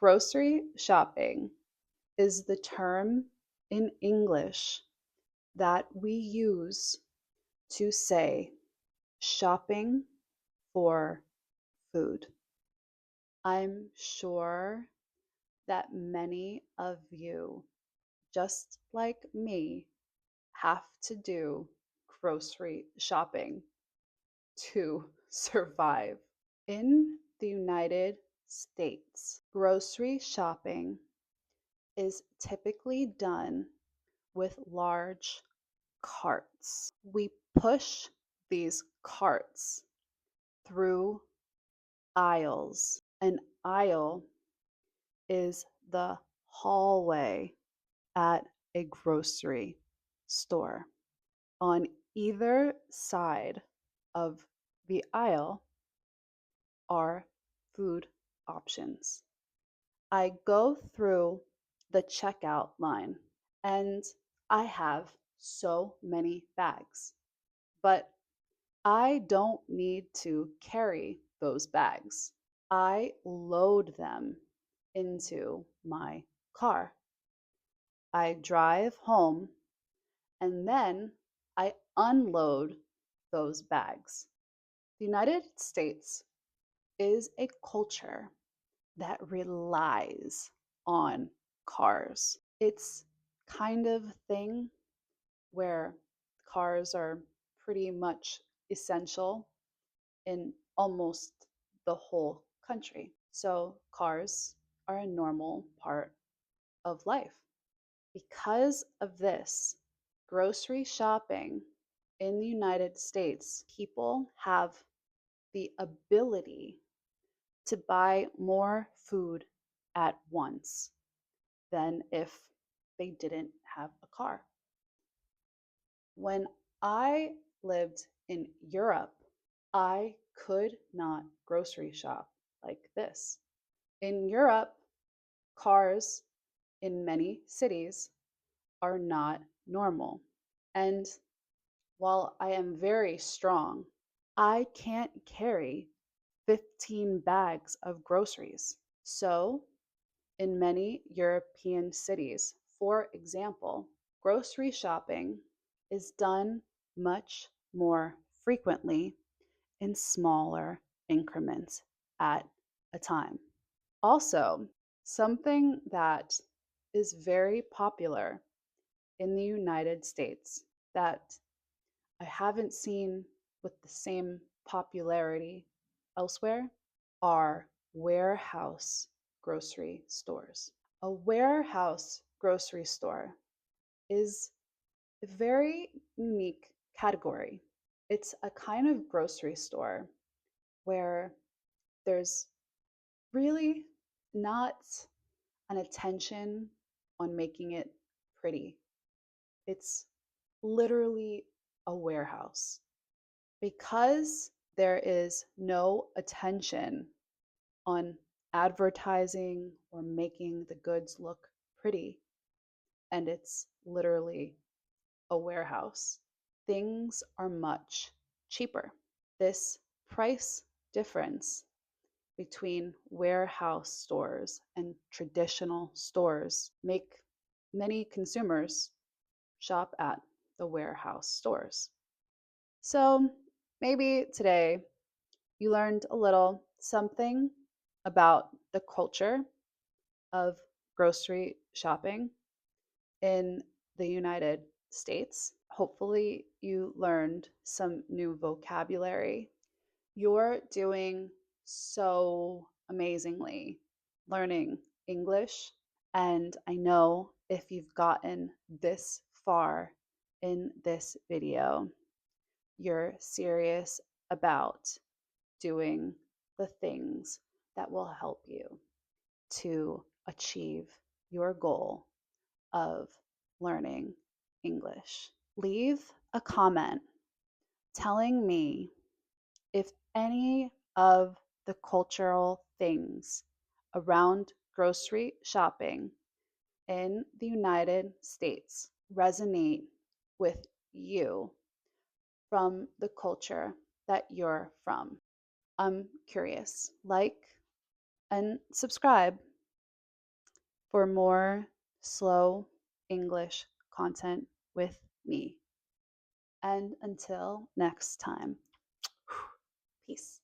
Grocery shopping is the term in English that we use to say shopping for food. I'm sure that many of you, just like me, have to do grocery shopping to survive. In the United States, grocery shopping is typically done with large carts. We push these carts through aisles. An aisle is the hallway at a grocery store. On either side of the aisle are food options. I go through the checkout line and I have so many bags, but I don't need to carry those bags. I load them into my car. I drive home and then I unload those bags. The United States is a culture that relies on cars. It's kind of thing where cars are pretty much essential in almost the whole country. So cars are a normal part of life. Because of this, grocery shopping in the United States, people have the ability to buy more food at once than if they didn't have a car. When I lived in Europe, I could not grocery shop like this. In Europe, cars in many cities are not normal. And while I am very strong, I can't carry 15 bags of groceries. So, in many European cities, for example, grocery shopping is done much more frequently in smaller increments at a time. Also, something that is very popular in the United States that I haven't seen with the same popularity elsewhere are warehouse grocery stores. A warehouse grocery store is a very unique category. It's a kind of grocery store where there's really not an attention on making it pretty. It's literally a warehouse. Because there is no attention on advertising or making the goods look pretty, and it's literally a warehouse, things are much cheaper. This price difference between warehouse stores and traditional stores make many consumers shop at the warehouse stores. So maybe today you learned a little something about the culture of grocery shopping in the United States. Hopefully, you learned some new vocabulary. You're doing so amazingly learning English. And I know if you've gotten this far in this video, you're serious about doing the things that will help you to achieve your goal of learning English. Leave a comment telling me if any of the cultural things around grocery shopping in the United States resonate with you from the culture that you're from. I'm curious. Like and subscribe. for more slow English content with me. And until next time, peace.